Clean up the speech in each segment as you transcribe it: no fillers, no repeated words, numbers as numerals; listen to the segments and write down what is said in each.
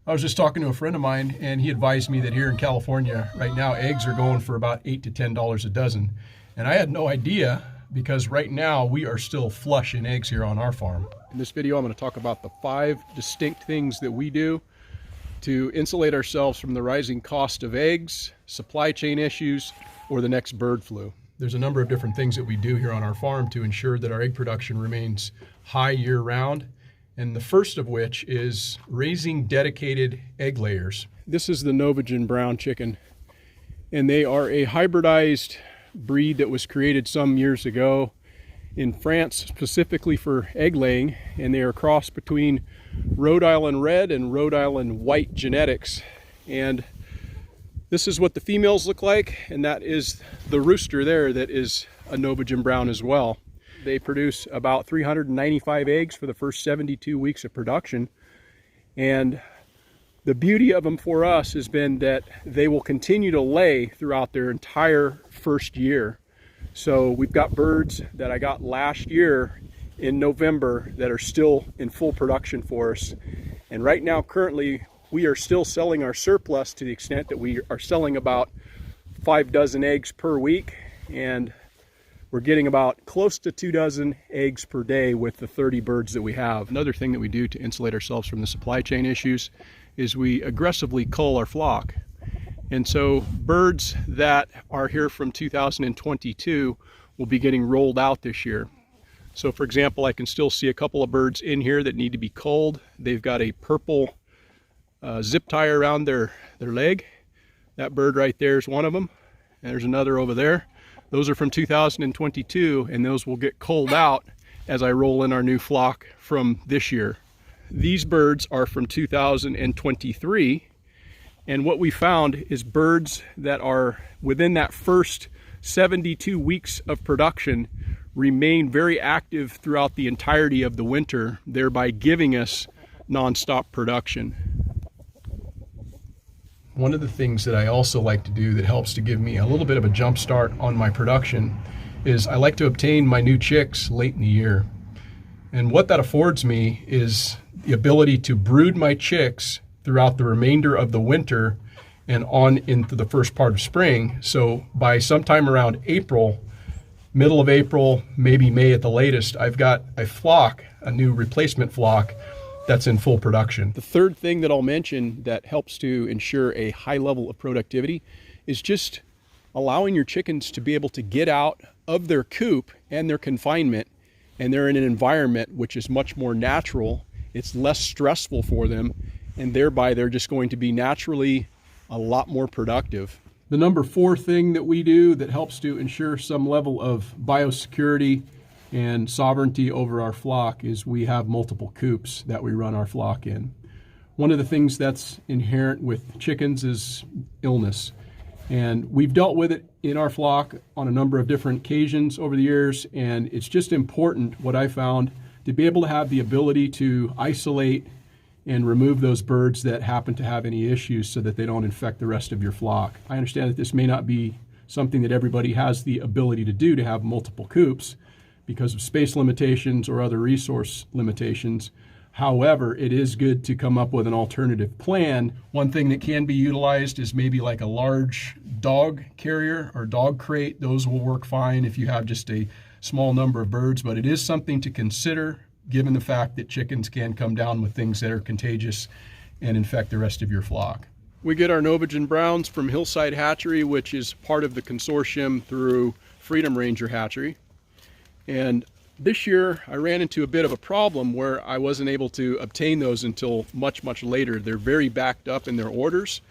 I was just talking to a friend of mine, and he advised me that here in California right now eggs are going for about $8 to $10 a dozen. And I had no idea, because right now we are still flush in eggs here on our farm. In this video, I'm going to talk about the 5 distinct things that we do to insulate ourselves from the rising cost of eggs, supply chain issues, or the next bird flu. There's a number of different things that we do here on our farm to ensure that our egg production remains high year-round. And the first of which is raising dedicated egg layers. This is the Norwegian brown chicken, and they are a hybridized breed that was created some years ago in France specifically for egg laying, and they are a cross between Rhode Island Red and Rhode Island White genetics. And this is what the females look like, and that is the rooster there that is a Norwegian brown as well. They produce about 395 eggs for the first 72 weeks of production. And the beauty of them for us has been that they will continue to lay throughout their entire first year. So we've got birds that I got last year in November that are still in full production for us. And right now, currently, we are still selling our surplus to the extent that we are selling about 5 dozen eggs per week. And we're getting about close to 2 dozen eggs per day with the 30 birds that we have. Another thing that we do to insulate ourselves from the supply chain issues is we aggressively cull our flock. And so birds that are here from 2022 will be getting rolled out this year. So for example, I can still see a couple of birds in here that need to be culled. They've got a purple zip tie around their leg. That bird right there is one of them. And there's another over there. Those are from 2022, and those will get culled out as I roll in our new flock from this year. These birds are from 2023, and what we found is birds that are within that first 72 weeks of production remain very active throughout the entirety of the winter, thereby giving us non-stop production. One of the things that I also like to do that helps to give me a little bit of a jump start on my production is I like to obtain my new chicks late in the year. And what that affords me is the ability to brood my chicks throughout the remainder of the winter and on into the first part of spring. So by sometime around April, middle of April, maybe May at the latest, I've got a flock, a new replacement flock, that's in full production. The third thing that I'll mention that helps to ensure a high level of productivity is just allowing your chickens to be able to get out of their coop and their confinement, and they're in an environment which is much more natural. It's less stressful for them, and thereby they're just going to be naturally a lot more productive. The number 4 thing that we do that helps to ensure some level of biosecurity and sovereignty over our flock is we have multiple coops that we run our flock in. One of the things that's inherent with chickens is illness. And we've dealt with it in our flock on a number of different occasions over the years, and it's just important, what I found, to be able to have the ability to isolate and remove those birds that happen to have any issues so that they don't infect the rest of your flock. I understand that this may not be something that everybody has the ability to do, to have multiple coops, because of space limitations or other resource limitations. However, it is good to come up with an alternative plan. One thing that can be utilized is maybe like a large dog carrier or dog crate. Those will work fine if you have just a small number of birds, but it is something to consider given the fact that chickens can come down with things that are contagious and infect the rest of your flock. We get our Norwegian Browns from Hillside Hatchery, which is part of the consortium through Freedom Ranger Hatchery. And this year I ran into a bit of a problem where I wasn't able to obtain those until much later. They're very backed up in their orders.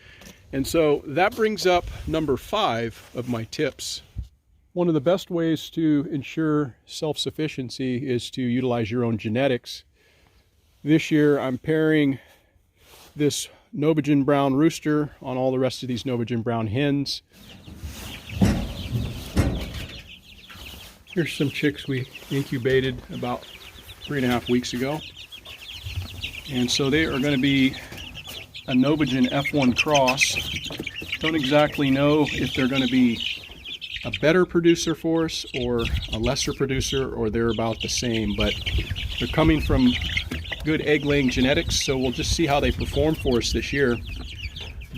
And so that brings up number 5 of my tips. One of the best ways to ensure self-sufficiency is to utilize your own genetics. This year I'm pairing this Norwegian brown rooster on all the rest of these Norwegian brown hens. Here's some chicks we incubated about 3.5 weeks ago. And so they are going to be a Norwegian F1 cross. Don't exactly know if they're going to be a better producer for us or a lesser producer, or they're about the same, but they're coming from good egg-laying genetics, so we'll just see how they perform for us this year.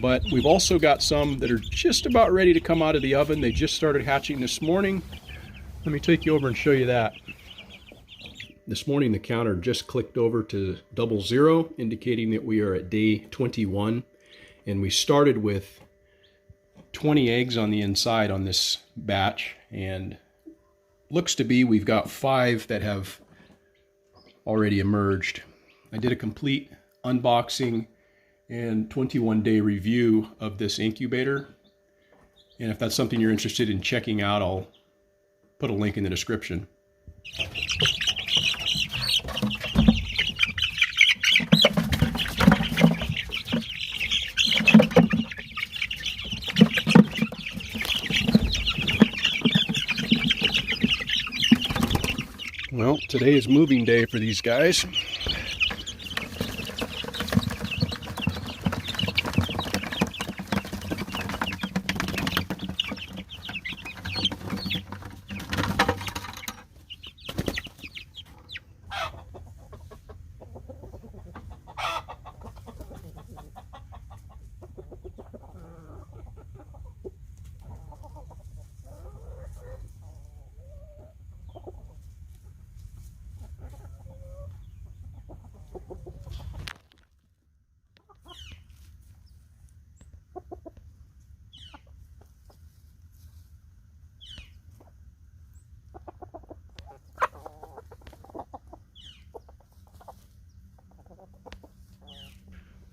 But we've also got some that are just about ready to come out of the oven. They just started hatching this morning. Let me take you over and show you that. This morning the counter just clicked over to 00, indicating that we are at day 21. And we started with 20 eggs on the inside on this batch, and looks to be we've got 5 that have already emerged. I did a complete unboxing and 21-day review of this incubator, and if that's something you're interested in checking out, I'll put a link in the description. Well, today is moving day for these guys.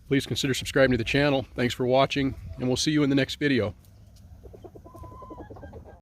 Please consider subscribing to the channel. Thanks for watching, and we'll see you in the next video.